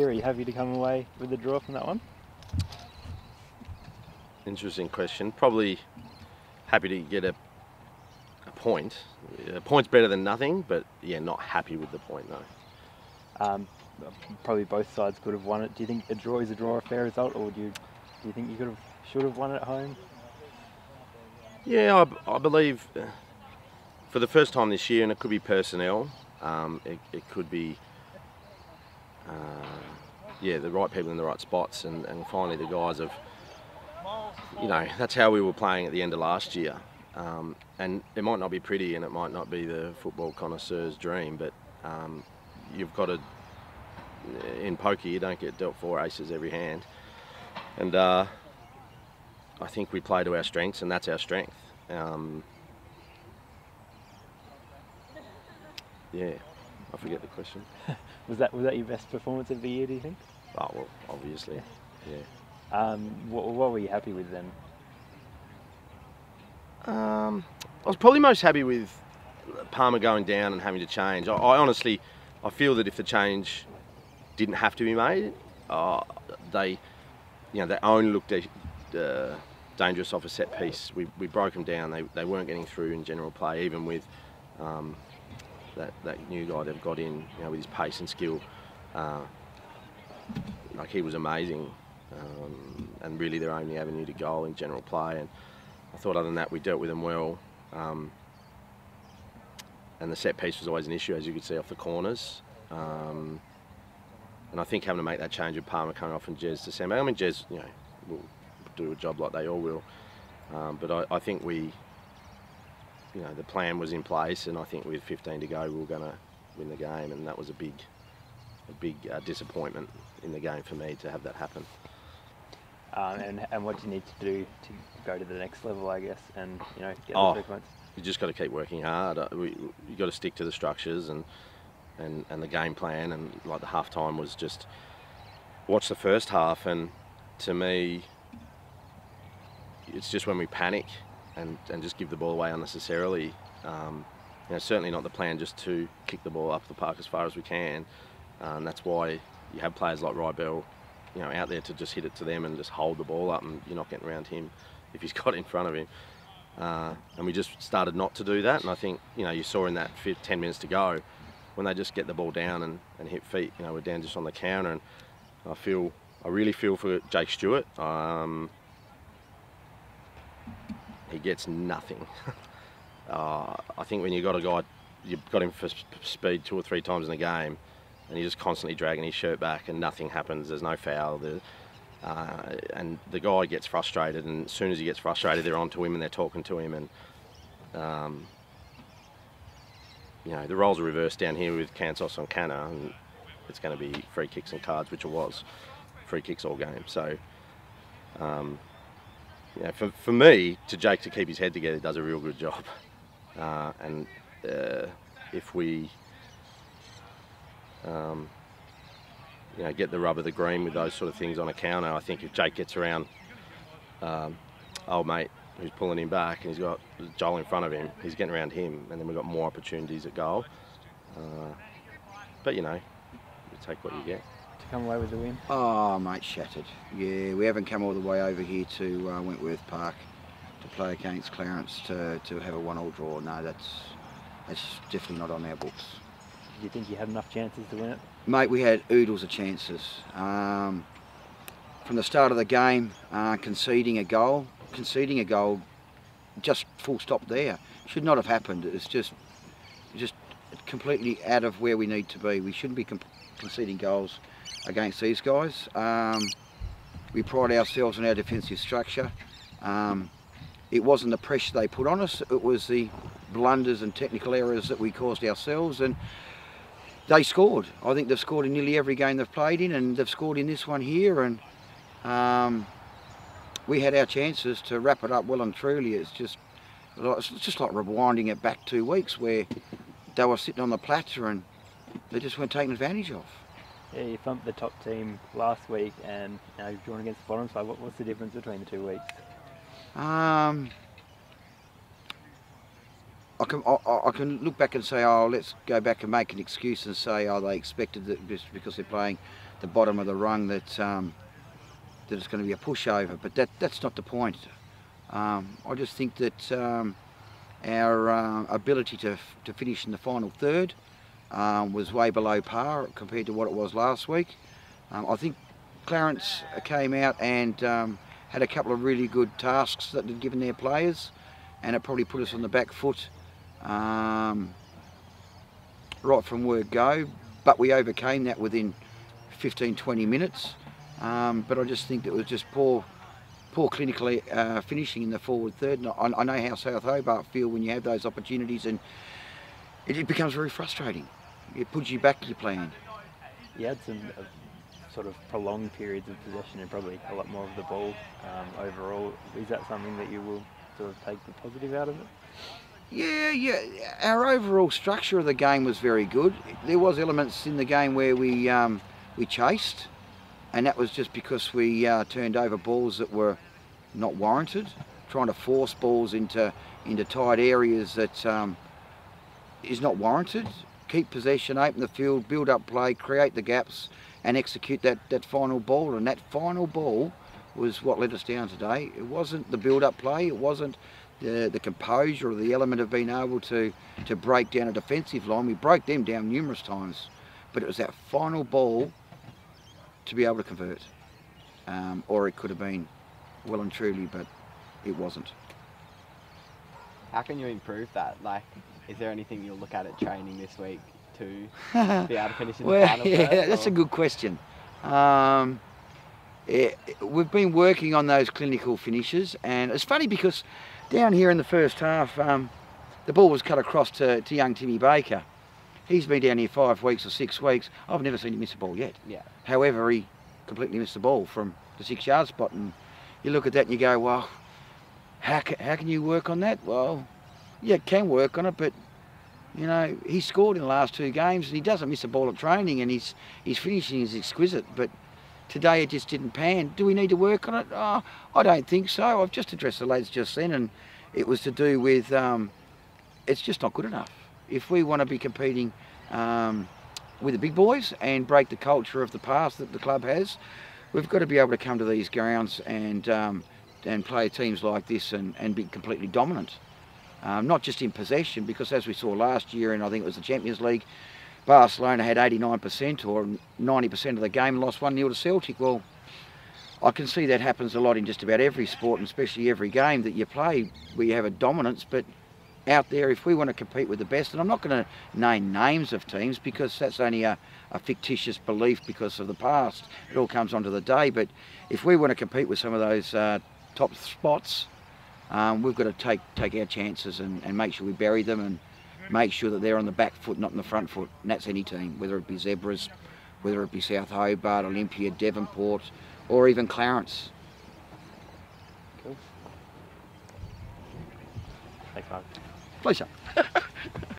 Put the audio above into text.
Are you happy to come away with the draw from that one? Interesting question. Probably happy to get a point. A point's better than nothing, but yeah, not happy with the point, no. Probably both sides could have won it. Do you think a draw is a fair result, or do you think you should have won it at home? Yeah, I believe for the first time this year, and it could be personnel, it could be yeah, the right people in the right spots, and finally the guys have, you know, that's how we were playing at the end of last year. And it might not be pretty and it might not be the football connoisseur's dream, but you've got to, in poker you don't get dealt 4 aces every hand, and I think we play to our strengths, and that's our strength. Yeah, I forget the question. Was that your best performance of the year, do you think? Oh, well, obviously, yeah. What were you happy with then? I was probably most happy with Palmer going down and having to change. I honestly, I feel that if the change didn't have to be made, they only looked dangerous off a set piece. We broke them down. They weren't getting through in general play, even with that new guy they've got in, you know, with his pace and skill. Like, he was amazing, and really their only avenue to goal in general play. And I thought, other than that, we dealt with them well. And the set piece was always an issue, as you could see off the corners. And I think having to make that change with Palmer coming off and Jez to December. I mean, Jez, you know, will do a job like they all will. But I think we, you know, the plan was in place, and I think with 15 to go, we were going to win the game, and that was a big disappointment in the game for me to have that happen. And what do you need to do to go to the next level, I guess, and, you know, get the 3 points? You just got to keep working hard. You got to stick to the structures and the game plan, and like the half time was just watch the first half, and to me it's just when we panic and just give the ball away unnecessarily. You know, certainly not the plan just to kick the ball up the park as far as we can. That's why you have players like Rybell, you know, out there to just hit it to them and just hold the ball up, and you're not getting around him if he's got it in front of him. And we just started not to do that, and I think, you know, you saw in that 10 minutes to go, when they just get the ball down and hit feet, you know, we're down just on the counter, and I really feel for Jake Stewart. He gets nothing. I think when you've got a guy, you've got him for speed 2 or 3 times in a game, and he's just constantly dragging his shirt back and nothing happens, there's no foul. And the guy gets frustrated, and as soon as he gets frustrated, they're onto him and they're talking to him, and you know, the roles are reversed down here with Kansos on Canna, and it's going to be free kicks and cards, which it was. Free kicks all game. So, you know, for me, to Jake to keep his head together, does a real good job. And if we, you know, get the rub of the green with those sort of things on a counter, I think if Jake gets around old mate who's pulling him back, and he's got Joel in front of him, he's getting around him, and then we've got more opportunities at goal. But, you know, you take what you get. To come away with the win? Oh, mate, shattered. Yeah, we haven't come all the way over here to Wentworth Park to play against Clarence to have a 1-1 draw. No, that's definitely not on our books. Did you think you had enough chances to win it? Mate, we had oodles of chances. From the start of the game, conceding a goal, just full stop there. Should not have happened. It's just completely out of where we need to be. We shouldn't be conceding goals against these guys. We pride ourselves on our defensive structure. It wasn't the pressure they put on us, it was the blunders and technical errors that we caused ourselves, and they scored. I think they've scored in nearly every game they've played in, and they've scored in this one here, and we had our chances to wrap it up well and truly. It's just like rewinding it back 2 weeks where they were sitting on the platter and they just weren't taken advantage of. Yeah, you thumped the top team last week, and now you've drawn against the bottom side. What's the difference between the 2 weeks? I can look back and say, oh, let's go back and make an excuse and say, oh, they expected that just because they're playing the bottom of the rung that that it's going to be a pushover. But that's not the point. I just think that our ability to finish in the final third was way below par compared to what it was last week. I think Clarence came out and had a couple of really good tasks that they'd given their players, and it probably put us on the back foot right from word go, but we overcame that within 15-20 minutes. But I just think that it was just poor clinically finishing in the forward third. And I know how South Hobart feel when you have those opportunities, and it becomes very frustrating. It puts you back to your plan. You had some sort of prolonged periods of possession and probably a lot more of the ball overall. Is that something that you will sort of take the positive out of it? Yeah. Our overall structure of the game was very good. There was elements in the game where we chased, and that was just because we turned over balls that were not warranted, trying to force balls into tight areas that is not warranted. Keep possession, open the field, build up play, create the gaps, and execute that final ball. And that final ball was what let us down today. It wasn't the build-up play. It wasn't the composure or the element of being able to break down a defensive line. We broke them down numerous times, but it was that final ball to be able to convert. Or it could have been well and truly, but it wasn't. How can you improve that? Like, is there anything you'll look at training this week to be able to finish in the final? Yeah, that's a good question. We've been working on those clinical finishes, and it's funny because down here in the first half, the ball was cut across to young Timmy Baker. He's been down here 5 weeks or 6 weeks. I've never seen him miss a ball yet. Yeah. However, he completely missed the ball from the 6-yard spot, and you look at that and you go, well, how can you work on that? Well, yeah, can work on it, but you know, he scored in the last 2 games and he doesn't miss a ball at training, and his finishing is exquisite, but today it just didn't pan. Do we need to work on it? Oh, I don't think so. I've just addressed the lads just then, and it was to do with it's just not good enough. If we want to be competing with the big boys and break the culture of the past that the club has, we've got to be able to come to these grounds and play teams like this and be completely dominant. Not just in possession, because as we saw last year, and I think it was the Champions League, Barcelona had 89% or 90% of the game and lost 1-0 to Celtic. Well, I can see that happens a lot in just about every sport, and especially every game that you play where you have a dominance. But out there, if we want to compete with the best, and I'm not going to name names of teams because that's only a fictitious belief because of the past. It all comes onto the day. But if we want to compete with some of those top spots, we've got to take our chances and make sure we bury them and make sure that they're on the back foot, not on the front foot. And that's any team, whether it be Zebras, whether it be South Hobart, Olympia, Devonport, or even Clarence. Cool. Thanks, Mark. Pleasure.